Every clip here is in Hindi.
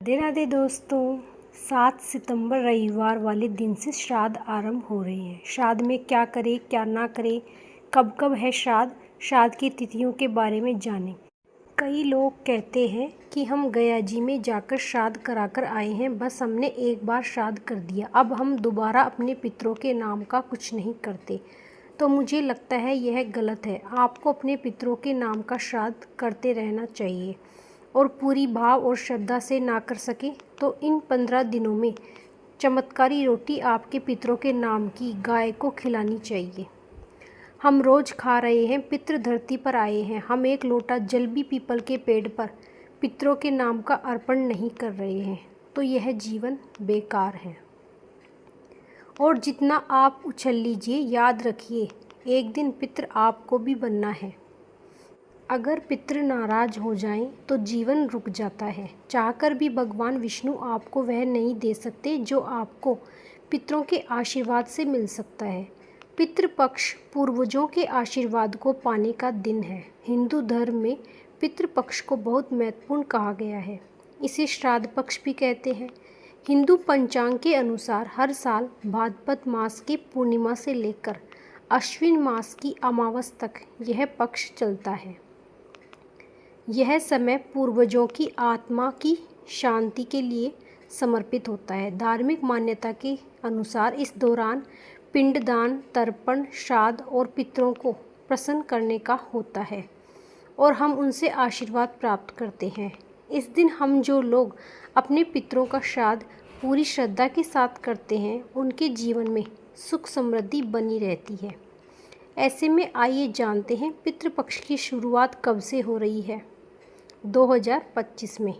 राधे राधे दोस्तों। 7 सितंबर रविवार वाले दिन से श्राद्ध आरंभ हो रहे हैं। श्राद्ध में क्या करें क्या ना करें, कब कब है श्राद्ध की तिथियों के बारे में जानें। कई लोग कहते हैं कि हम गया जी में जाकर श्राद्ध कराकर आए हैं, बस हमने एक बार श्राद्ध कर दिया, अब हम दोबारा अपने पितरों के नाम का कुछ नहीं करते। तो मुझे लगता है यह गलत है। आपको अपने पितरों के नाम का श्राद्ध करते रहना चाहिए और पूरी भाव और श्रद्धा से ना कर सके तो इन 15 दिनों में चमत्कारी रोटी आपके पितरों के नाम की गाय को खिलानी चाहिए। हम रोज़ खा रहे हैं, पितृ धरती पर आए हैं, हम एक लोटा जल भी पीपल के पेड़ पर पितरों के नाम का अर्पण नहीं कर रहे हैं तो यह जीवन बेकार है। और जितना आप उछल लीजिए, याद रखिए एक दिन पितृ आपको भी बनना है। अगर पितृ नाराज हो जाएं तो जीवन रुक जाता है। चाहकर भी भगवान विष्णु आपको वह नहीं दे सकते जो आपको पितरों के आशीर्वाद से मिल सकता है। पितृपक्ष पूर्वजों के आशीर्वाद को पाने का दिन है। हिंदू धर्म में पितृपक्ष को बहुत महत्वपूर्ण कहा गया है। इसे श्राद्ध पक्ष भी कहते हैं। हिंदू पंचांग के अनुसार हर साल भाद्रपद मास की पूर्णिमा से लेकर अश्विन मास की अमावस तक यह पक्ष चलता है। यह समय पूर्वजों की आत्मा की शांति के लिए समर्पित होता है। धार्मिक मान्यता के अनुसार इस दौरान पिंडदान, तर्पण, श्राद्ध और पितरों को प्रसन्न करने का होता है और हम उनसे आशीर्वाद प्राप्त करते हैं। इस दिन हम जो लोग अपने पितरों का श्राद्ध पूरी श्रद्धा के साथ करते हैं उनके जीवन में सुख समृद्धि बनी रहती है। ऐसे में आइए जानते हैं पितृपक्ष की शुरुआत कब से हो रही है। 2025 में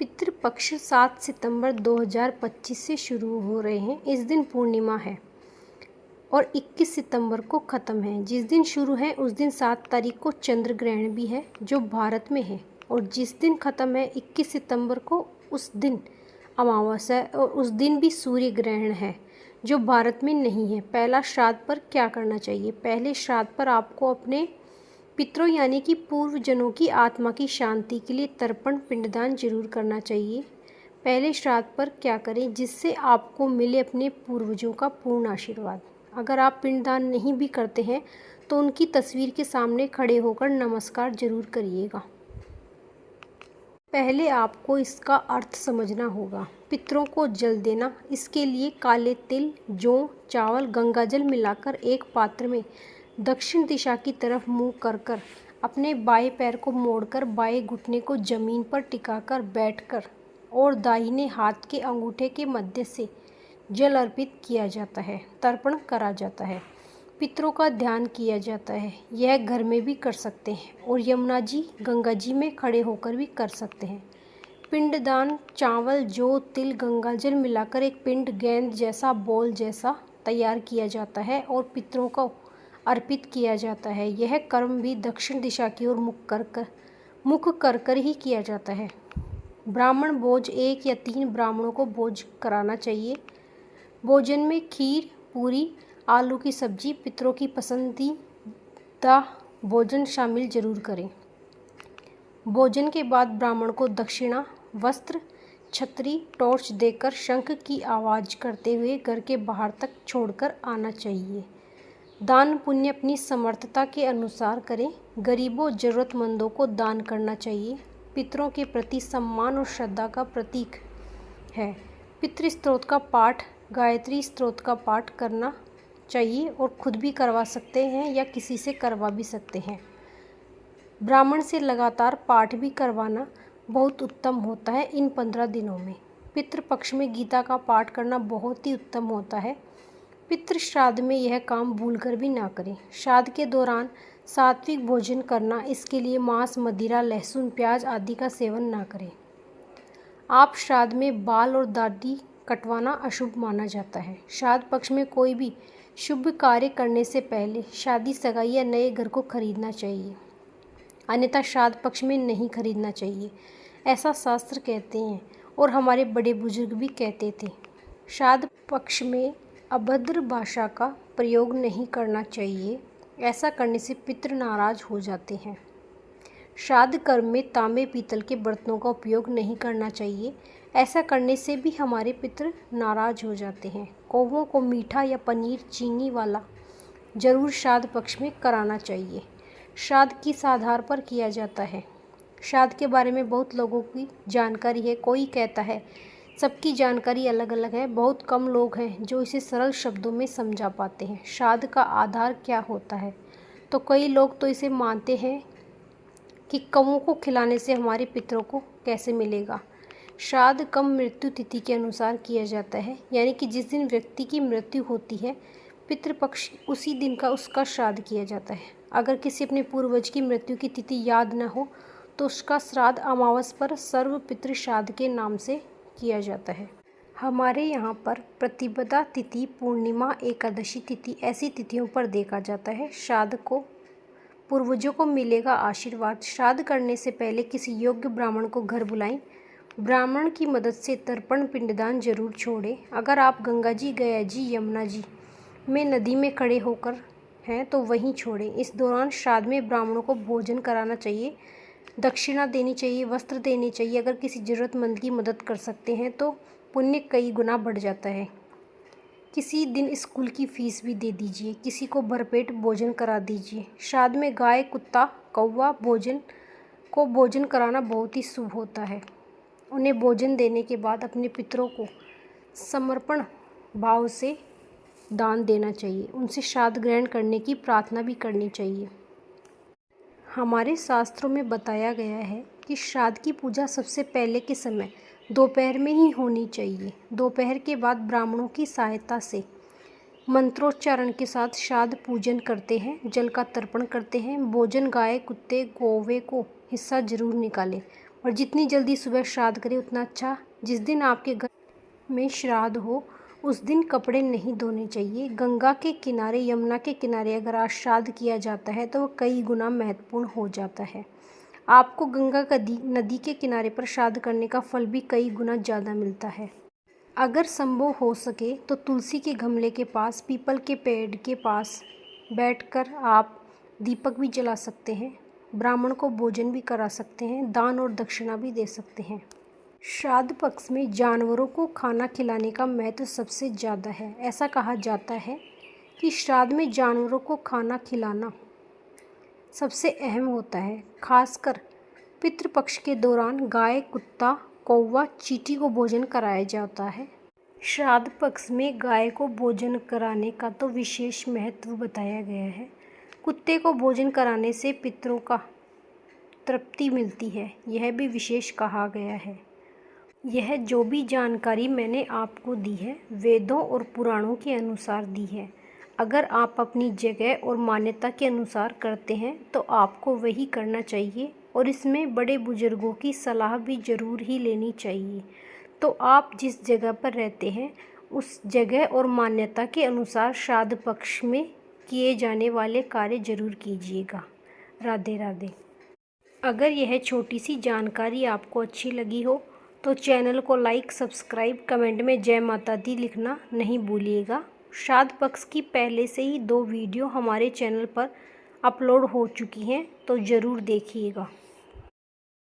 पितृपक्ष 7 सितंबर 2025 से शुरू हो रहे हैं। इस दिन पूर्णिमा है और 21 सितंबर को ख़त्म है। जिस दिन शुरू है उस दिन 7 तारीख को चंद्र ग्रहण भी है जो भारत में है, और जिस दिन ख़त्म है 21 सितंबर को उस दिन अमावस्या है और उस दिन भी सूर्य ग्रहण है जो भारत में नहीं है। पहला श्राद्ध पर क्या करना चाहिए। पहले श्राद्ध पर आपको अपने पितरों यानी कि पूर्वजनों की आत्मा की शांति के लिए तर्पण पिंडदान जरूर करना चाहिए। पहले श्राद्ध पर क्या करें जिससे आपको मिले अपने पूर्वजों का पूर्ण आशीर्वाद। अगर आप पिंडदान नहीं भी करते हैं तो उनकी तस्वीर के सामने खड़े होकर नमस्कार जरूर करिएगा। पहले आपको इसका अर्थ समझना होगा। पितरों को जल देना, इसके लिए काले तिल, जौ, चावल, गंगाजल मिलाकर एक पात्र में दक्षिण दिशा की तरफ मुंह कर अपने बाएं पैर को मोड़कर बाएं घुटने को जमीन पर टिकाकर बैठकर और दाहिने हाथ के अंगूठे के मध्य से जल अर्पित किया जाता है, तर्पण करा जाता है, पितरों का ध्यान किया जाता है। यह घर में भी कर सकते हैं और यमुना जी, गंगा जी में खड़े होकर भी कर सकते हैं। पिंडदान चावल, जौ, तिल, गंगाजल मिलाकर एक पिंड गेंद जैसा बॉल जैसा तैयार किया जाता है और पितरों को अर्पित किया जाता है। यह कर्म भी दक्षिण दिशा की ओर मुख कर ही किया जाता है। ब्राह्मण भोज 1 या 3 ब्राह्मणों को भोज कराना चाहिए। भोजन में खीर, पूरी, आलू की सब्जी, पितरों की पसंदीदा भोजन शामिल जरूर करें। भोजन के बाद ब्राह्मण को दक्षिणा, वस्त्र, छतरी, टॉर्च देकर शंख की आवाज़ करते हुए घर के बाहर तक छोड़कर आना चाहिए। दान पुण्य अपनी समर्थता के अनुसार करें। गरीबों, ज़रूरतमंदों को दान करना चाहिए। पितरों के प्रति सम्मान और श्रद्धा का प्रतीक है। पितृ स्तोत्र का पाठ, गायत्री स्तोत्र का पाठ करना चाहिए और खुद भी करवा सकते हैं या किसी से करवा भी सकते हैं। ब्राह्मण से लगातार पाठ भी करवाना बहुत उत्तम होता है इन 15 दिनों में। पितृपक्ष में गीता का पाठ करना बहुत ही उत्तम होता है। पितृ श्राद्ध में यह काम भूलकर भी ना करें। श्राद्ध के दौरान सात्विक भोजन करना, इसके लिए मांस, मदिरा, लहसुन, प्याज आदि का सेवन ना करें। आप श्राद्ध में बाल और दाढ़ी कटवाना अशुभ माना जाता है। श्राद्ध पक्ष में कोई भी शुभ कार्य करने से पहले शादी, सगाई या नए घर को खरीदना चाहिए, अन्यथा श्राद्ध पक्ष में नहीं खरीदना चाहिए, ऐसा शास्त्र कहते हैं और हमारे बड़े बुजुर्ग भी कहते थे। श्राद्ध पक्ष में अभद्र भाषा का प्रयोग नहीं करना चाहिए, ऐसा करने से पितृ नाराज हो जाते हैं। श्राद्ध कर्म में तांबे पीतल के बर्तनों का उपयोग नहीं करना चाहिए। ऐसा करने से भी हमारे पितृ नाराज हो जाते हैं। कौवों को मीठा या पनीर चीनी वाला जरूर श्राद्ध पक्ष में कराना चाहिए। श्राद्ध किस आधार पर किया जाता है? श्राद्ध के बारे में बहुत लोगों की जानकारी है। कोई कहता है सबकी जानकारी अलग अलग है। बहुत कम लोग हैं जो इसे सरल शब्दों में समझा पाते हैं। श्राद्ध का आधार क्या होता है? तो कई लोग तो इसे मानते हैं कि कौवों को खिलाने से हमारे पितरों को कैसे मिलेगा। श्राद्ध कम मृत्यु तिथि के अनुसार किया जाता है, यानी कि जिस दिन व्यक्ति की मृत्यु होती है पितृपक्ष उसी दिन का उसका श्राद्ध किया जाता है। अगर किसी अपने पूर्वज की मृत्यु की तिथि याद न हो तो उसका श्राद्ध अमावस पर सर्व पितृ श्राद्ध के नाम से किया जाता है। हमारे यहाँ पर प्रतिपदा तिथि, पूर्णिमा, एकादशी तिथि ऐसी तिथियों पर देखा जाता है श्राद्ध को। पूर्वजों को मिलेगा आशीर्वाद। श्राद्ध करने से पहले किसी योग्य ब्राह्मण को घर बुलाएं। ब्राह्मण की मदद से तर्पण पिंडदान जरूर छोड़ें। अगर आप गंगा जी, गया जी, यमुना जी में नदी में खड़े होकर हैं तो वहीं छोड़ें। इस दौरान श्राद्ध में ब्राह्मणों को भोजन कराना चाहिए, दक्षिणा देनी चाहिए, वस्त्र देने चाहिए। अगर किसी ज़रूरतमंद की मदद कर सकते हैं तो पुण्य कई गुना बढ़ जाता है। किसी दिन स्कूल की फीस भी दे दीजिए। किसी को भरपेट भोजन करा दीजिए। श्राद्ध में गाय, कुत्ता, कौवा भोजन कराना बहुत ही शुभ होता है। उन्हें भोजन देने के बाद अपने पितरों को समर्पण भाव से दान देना चाहिए। उनसे श्राद्ध ग्रहण करने की प्रार्थना भी करनी चाहिए। हमारे शास्त्रों में बताया गया है कि श्राद्ध की पूजा सबसे पहले के समय दोपहर में ही होनी चाहिए। दोपहर के बाद ब्राह्मणों की सहायता से मंत्रोच्चारण के साथ श्राद्ध पूजन करते हैं, जल का तर्पण करते हैं। भोजन गाय, कुत्ते, कौवे को हिस्सा जरूर निकालें और जितनी जल्दी सुबह श्राद्ध करें उतना अच्छा। जिस दिन आपके घर में श्राद्ध हो उस दिन कपड़े नहीं धोने चाहिए। गंगा के किनारे, यमुना के किनारे अगर आज श्राद्ध किया जाता है तो वह कई गुना महत्वपूर्ण हो जाता है। आपको गंगा नदी के किनारे पर श्राद्ध करने का फल भी कई गुना ज़्यादा मिलता है। अगर संभव हो सके तो तुलसी के गमले के पास, पीपल के पेड़ के पास बैठकर आप दीपक भी जला सकते हैं। ब्राह्मण को भोजन भी करा सकते हैं, दान और दक्षिणा भी दे सकते हैं। श्राद्ध पक्ष में जानवरों को खाना खिलाने का महत्व सबसे ज़्यादा है। ऐसा कहा जाता है कि श्राद्ध में जानवरों को खाना खिलाना सबसे अहम होता है। खासकर पितृपक्ष के दौरान गाय, कुत्ता, कौवा, चींटी को भोजन कराया जाता है। श्राद्ध पक्ष में गाय को भोजन कराने का तो विशेष महत्व बताया गया है। कुत्ते को भोजन कराने से पितरों का तृप्ति मिलती है, यह भी विशेष कहा गया है। यह जो भी जानकारी मैंने आपको दी है वेदों और पुराणों के अनुसार दी है। अगर आप अपनी जगह और मान्यता के अनुसार करते हैं तो आपको वही करना चाहिए और इसमें बड़े बुजुर्गों की सलाह भी ज़रूर ही लेनी चाहिए। तो आप जिस जगह पर रहते हैं उस जगह और मान्यता के अनुसार श्राद्ध पक्ष में किए जाने वाले कार्य जरूर कीजिएगा। राधे राधे। अगर यह छोटी सी जानकारी आपको अच्छी लगी हो तो चैनल को लाइक, सब्सक्राइब, कमेंट में जय माता दी लिखना नहीं भूलिएगा। श्राद्ध पक्ष की पहले से ही 2 वीडियो हमारे चैनल पर अपलोड हो चुकी हैं तो ज़रूर देखिएगा।